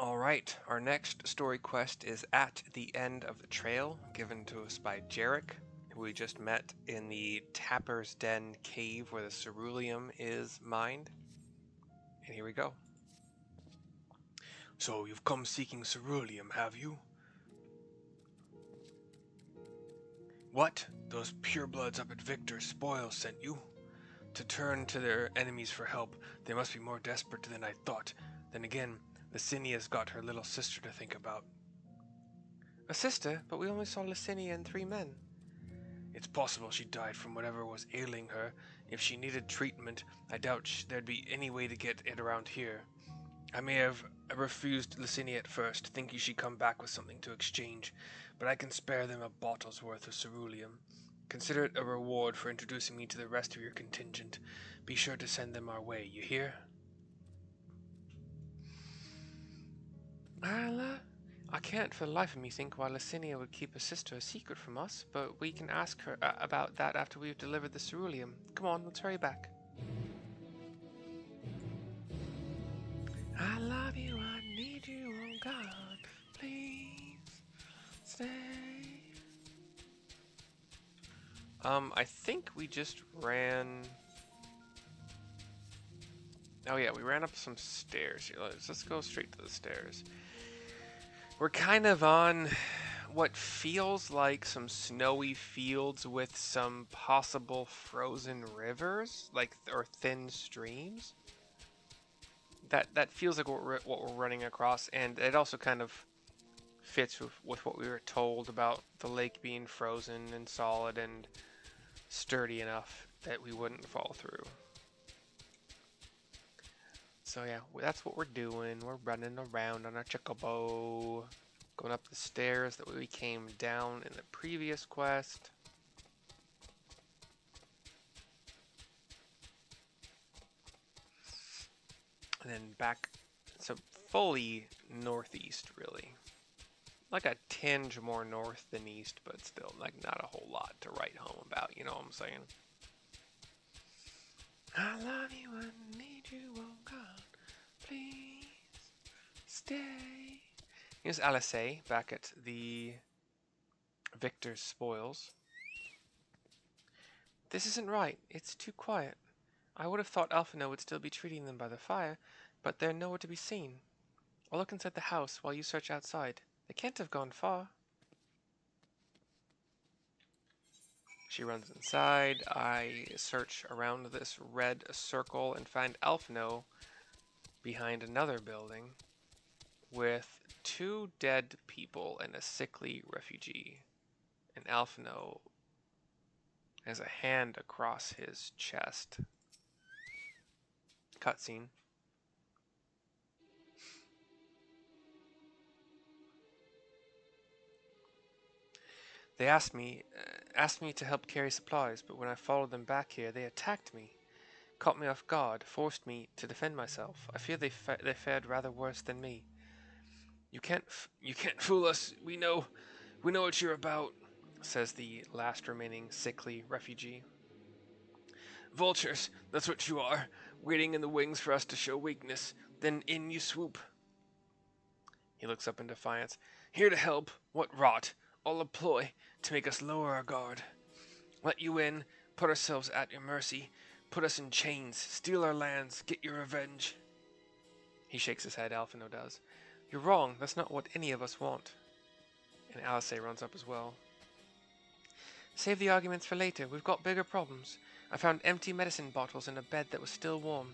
Alright, our next story quest is At the End of the Trail, given to us by Jarek, who we just met in the Tapper's Den cave where the Ceruleum is mined. And here we go. So, you've come seeking Ceruleum, have you? What? Those purebloods up at Victor's Spoils sent you? To turn to their enemies for help, they must be more desperate than I thought. Then again, Licinia's got her little sister to think about. A sister? But we only saw Licinia and 3 men. It's possible she died from whatever was ailing her. If she needed treatment, I doubt there'd be any way to get it around here. I may have refused Licinia at first, thinking she'd come back with something to exchange, but I can spare them a bottle's worth of ceruleum. Consider it a reward for introducing me to the rest of your contingent. Be sure to send them our way, you hear? I can't for the life of me think why Licinia would keep her sister a secret from us, but we can ask her about that after we've delivered the ceruleum. Come on, let's hurry back. I love you, I need you, oh God, please stay. I think we just ran... Oh yeah, we ran up some stairs here. Let's go straight to the stairs. We're kind of on what feels like some snowy fields with some possible frozen rivers, or thin streams. That feels like what we're running across, and it also kind of fits with what we were told about the lake being frozen and solid and sturdy enough that we wouldn't fall through. So yeah, that's what we're doing. We're running around on our chocobo, going up the stairs that we came down in the previous quest. And then back, so fully northeast, really. Like a tinge more north than east, but still, like, not a whole lot to write home about, you know what I'm saying? I love you, I need you, oh God, please stay. Here's Alice back at the Victor's Spoils. This isn't right. It's too quiet. I would have thought Alphino would still be treating them by the fire, but they're nowhere to be seen. I'll look inside the house while you search outside. They can't have gone far. She runs inside. I search around this red circle and find Alphino behind another building with 2 dead people and a sickly refugee. And Alphino has a hand across his chest. Cutscene. They asked me to help carry supplies, but when I followed them back here, they attacked me, caught me off guard, forced me to defend myself. I fear they fared rather worse than me. You can't fool us. We know what you're about, says the last remaining sickly refugee. Vultures, that's what you are, waiting in the wings for us to show weakness. Then in you swoop. He looks up in defiance. Here to help. What rot. All a ploy to make us lower our guard. Let you in, put ourselves at your mercy, put us in chains, steal our lands, get your revenge. He shakes his head, Alphino does. You're wrong, that's not what any of us want. And Alice runs up as well. Save the arguments for later, we've got bigger problems. I found empty medicine bottles in a bed that was still warm.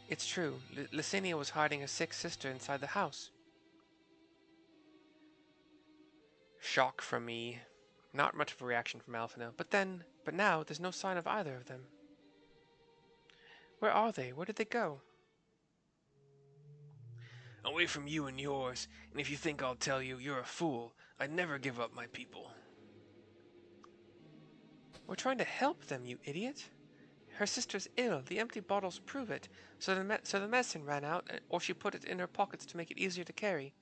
It's true, Licinia was hiding her sick sister inside the house. Shock from me. Not much of a reaction from Alphino. But now, there's no sign of either of them. Where are they? Where did they go? Away from you and yours, and if you think I'll tell you, you're a fool. I'd never give up my people. We're trying to help them, you idiot. Her sister's ill. The empty bottles prove it. So the medicine ran out, or she put it in her pockets to make it easier to carry,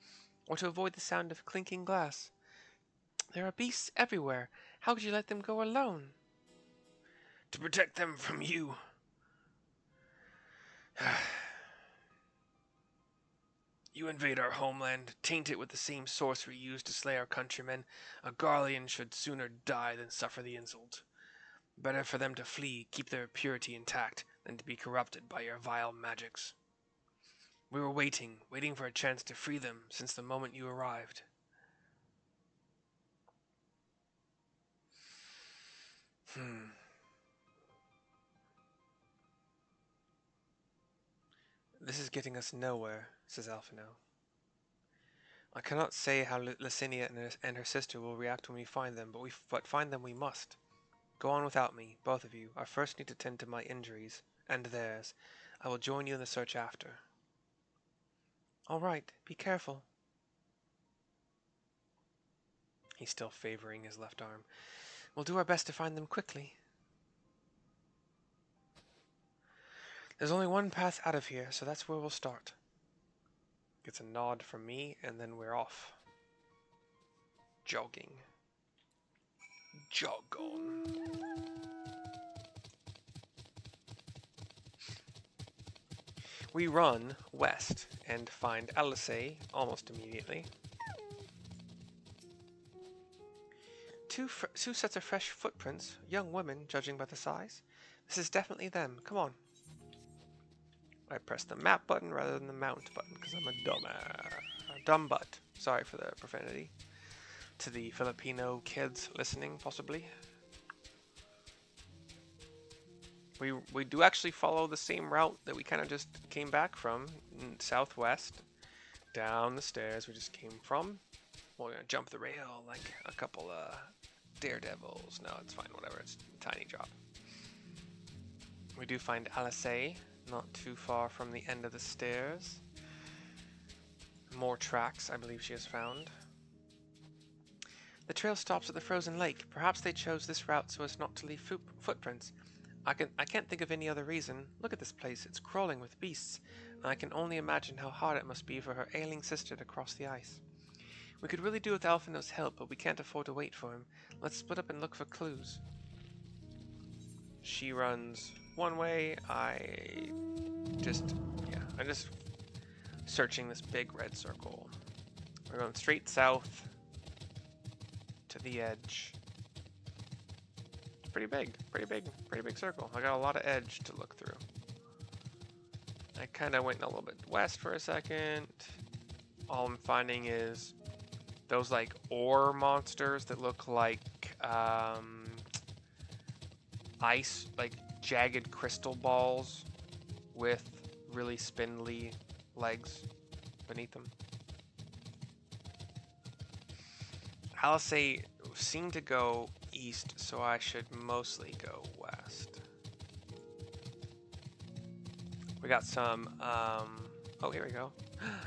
or to avoid the sound of clinking glass. There are beasts everywhere. How could you let them go alone? To protect them from you. You invade our homeland, taint it with the same sorcery used to slay our countrymen. A Garlean should sooner die than suffer the insult. Better for them to flee, keep their purity intact, than to be corrupted by your vile magics. We were waiting for a chance to free them since the moment you arrived. This is getting us nowhere, says Alphino. I cannot say how Licinia and her sister will react when we find them, but find them we must. Go on without me, both of you. I first need to tend to my injuries, and theirs. I will join you in the search after. All right, be careful. He's still favoring his left arm. We'll do our best to find them quickly. There's only one path out of here, so that's where we'll start. Gets a nod from me, and then we're off. Jogging. Jog on. We run west and find Alice almost immediately. Two sets of fresh footprints, young women, judging by the size. This is definitely them. Come on. I press the map button rather than the mount button because I'm a dumb butt. Sorry for the profanity. To the Filipino kids listening, possibly. We do actually follow the same route that we kind of just came back from, southwest, down the stairs we just came from. We're gonna jump the rail like a couple daredevils. No, it's fine, whatever, it's a tiny drop. We do find Alice, not too far from the end of the stairs. More tracks, I believe she has found. The trail stops at the frozen lake. Perhaps they chose this route so as not to leave footprints. I can't think of any other reason. Look at this place. It's crawling with beasts, and I can only imagine how hard it must be for her ailing sister to cross the ice. We could really do with Alphino's help, but we can't afford to wait for him. Let's split up and look for clues. She runs one way. I'm just searching this big red circle. We're going straight south to the edge. Pretty big circle. I got a lot of edge to look through. I kind of went a little bit west for a second. All I'm finding is those like ore monsters that look like ice, like jagged crystal balls with really spindly legs beneath them. Alice seemed to go east, so I should mostly go west. We got some, oh, here we go.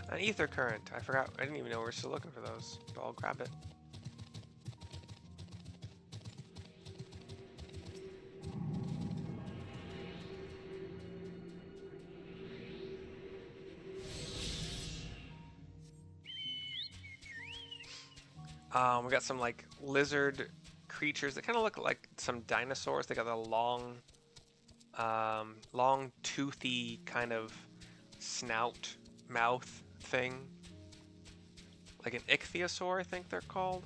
An ether current. I forgot, I didn't even know we were still looking for those, but I'll grab it. We got some like lizard creatures that kind of look like some dinosaurs. They got a long toothy kind of snout mouth thing, like an ichthyosaur, I think they're called,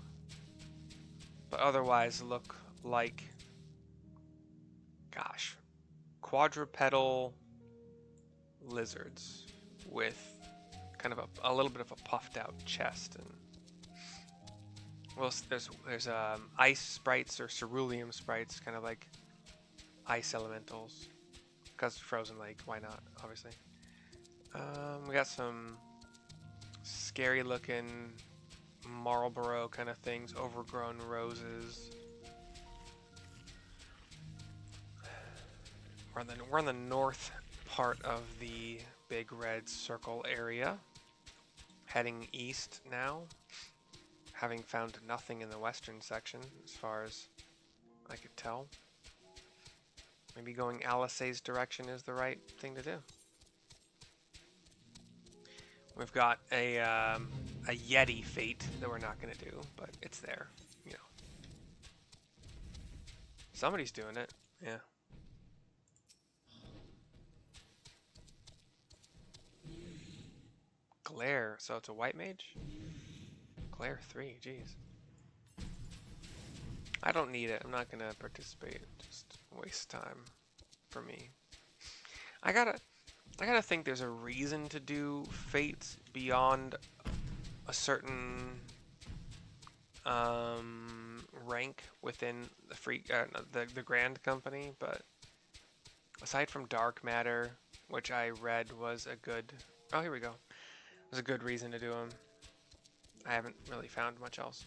but otherwise look like, gosh, quadrupedal lizards with kind of a little bit of a puffed out chest. And well, there's ice sprites or ceruleum sprites, kind of like ice elementals, because frozen lake, why not, obviously. We got some scary looking Marlboro kind of things, overgrown roses. We're on the north part of the big red circle area, heading east now, having found nothing in the western section as far as I could tell. Maybe going Alice's direction is the right thing to do. We've got a Yeti fate that we're not going to do, but it's there, you know. Somebody's doing it, yeah. Glare, so it's a white mage? Glare 3, jeez. I don't need it. I'm not gonna participate. Just waste time for me. I gotta think there's a reason to do fates beyond a certain rank within the Grand Company, but aside from Dark Matter, which I read was a good, oh here we go, was a good reason to do them. I haven't really found much else.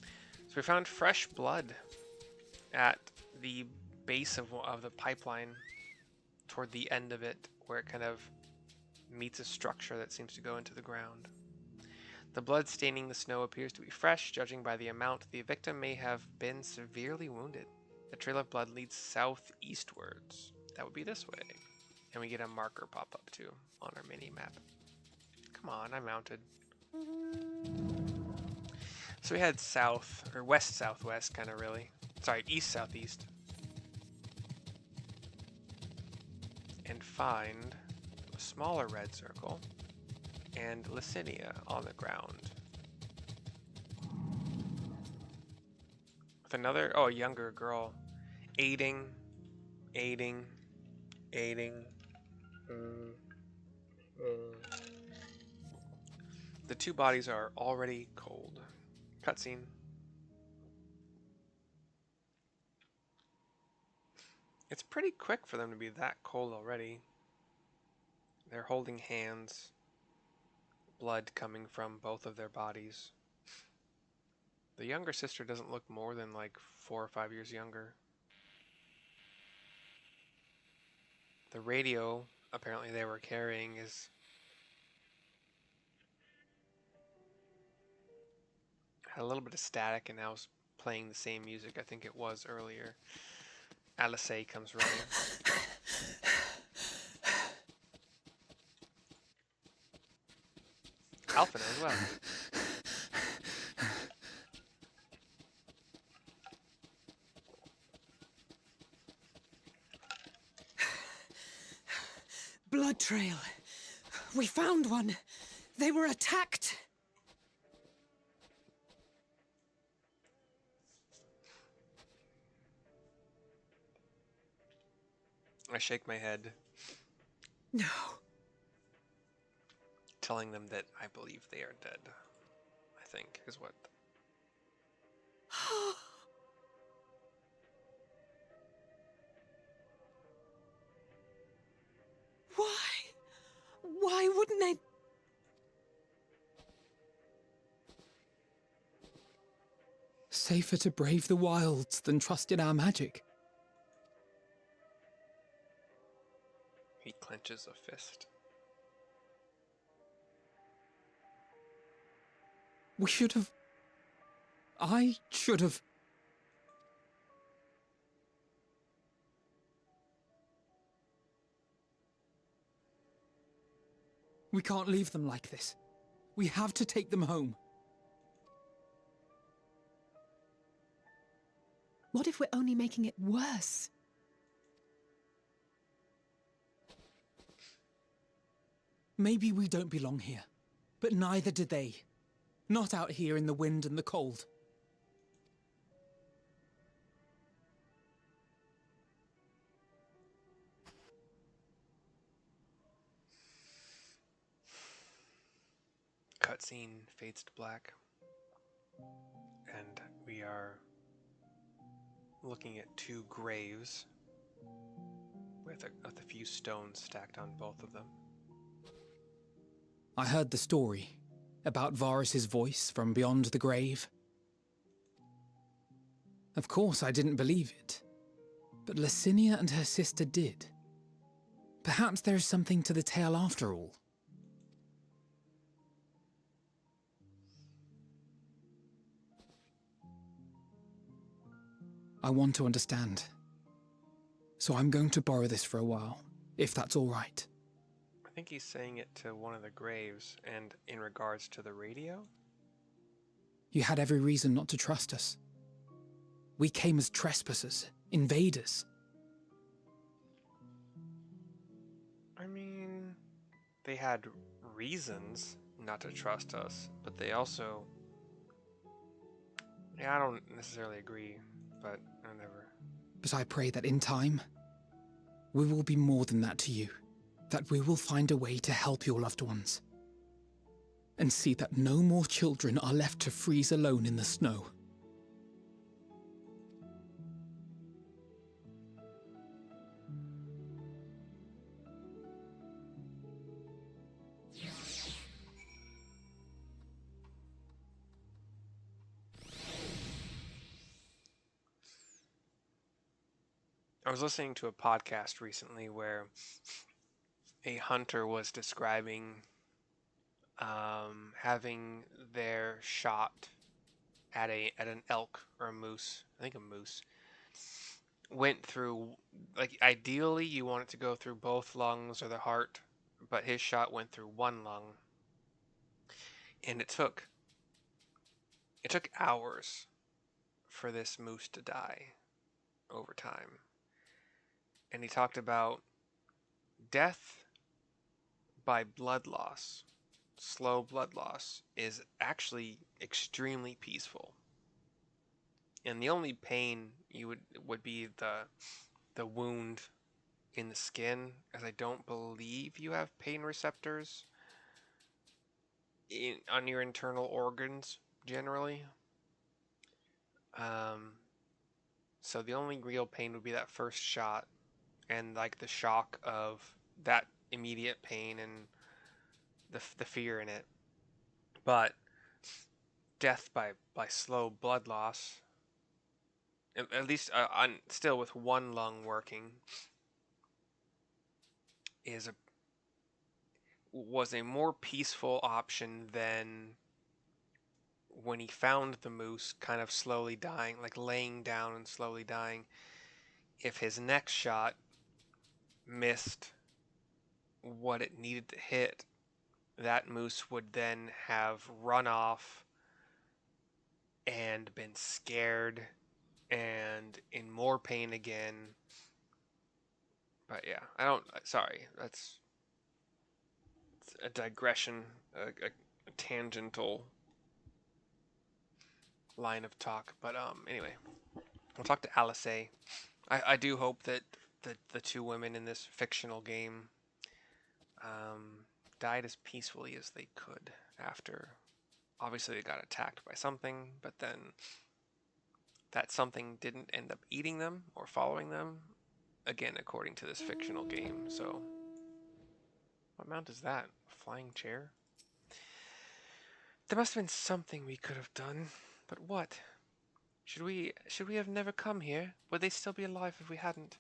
So we found fresh blood at the base of the pipeline, toward the end of it, where it kind of meets a structure that seems to go into the ground. The blood staining the snow appears to be fresh, judging by the amount the victim may have been severely wounded. The trail of blood leads southeastwards. That would be this way. And we get a marker pop up too on our mini map. Come on, I mounted. So we head south, or west-southwest, kind of really. Sorry, east-southeast. And find a smaller red circle and Licinia on the ground. With another, oh, a younger girl. Aiding. The two bodies are already cold. Cutscene. It's pretty quick for them to be that cold already. They're holding hands. Blood coming from both of their bodies. The younger sister doesn't look more than like 4 or 5 years younger. The radio apparently they were carrying is had a little bit of static and now is playing the same music I think it was earlier. Alice comes running. Alphina as well. Blood trail. We found one. They were attacked. I shake my head. No. Telling them that I believe they are dead, I think, is what. Why? Why wouldn't they? Safer to brave the wilds than trust in our magic. He clenches a fist. We should have... I should have... We can't leave them like this. We have to take them home. What if we're only making it worse? Maybe we don't belong here, but neither do they. Not out here in the wind and the cold. Cutscene fades to black, and we are looking at two graves with a few stones stacked on both of them. I heard the story about Varus's voice from beyond the grave. Of course, I didn't believe it, but Licinia and her sister did. Perhaps there is something to the tale after all. I want to understand. So I'm going to borrow this for a while, if that's all right. I think he's saying it to one of the graves, and in regards to the radio? You had every reason not to trust us. We came as trespassers, invaders. I mean, they had reasons. not to trust us, but they also... Yeah, I don't necessarily agree, but whatever. But I pray that in time, we will be more than that to you. That we will find a way to help your loved ones. And see that no more children are left to freeze alone in the snow. I was listening to a podcast recently where a hunter was describing having their shot at an elk or a moose. I think a moose went through, like, ideally you want it to go through both lungs or the heart, but his shot went through one lung, and it took hours for this moose to die over time. And he talked about death by blood loss, slow blood loss, is actually extremely peaceful. And the only pain you would be the wound in the skin, as I don't believe you have pain receptors on your internal organs generally. So the only real pain would be that first shot, and like the shock of that immediate pain and the fear in it. But death by slow blood loss, at least still with one lung working, was a more peaceful option than when he found the moose kind of slowly dying, like laying down and slowly dying. If his next shot missed what it needed to hit, that moose would then have run off and been scared and in more pain again. But yeah, sorry, that's a digression, a tangential line of talk. But anyway, we'll talk to Alice. I do hope that the two women in this fictional game died as peacefully as they could after. Obviously, they got attacked by something, but then that something didn't end up eating them or following them. Again, according to this fictional game. So, what mount is that? A flying chair? There must have been something we could have done, but what? Should we have never come here? Would they still be alive if we hadn't?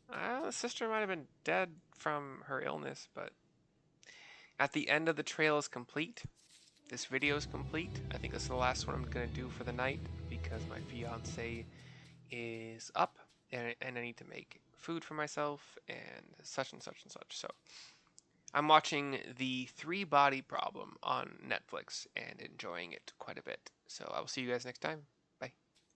The sister might have been dead from her illness, but at the end of the trail is complete. This video is complete. I think this is the last one I'm going to do for the night because my fiance is up and I need to make food for myself and such and such and such. So I'm watching the 3-Body Problem on Netflix and enjoying it quite a bit. So I will see you guys next time.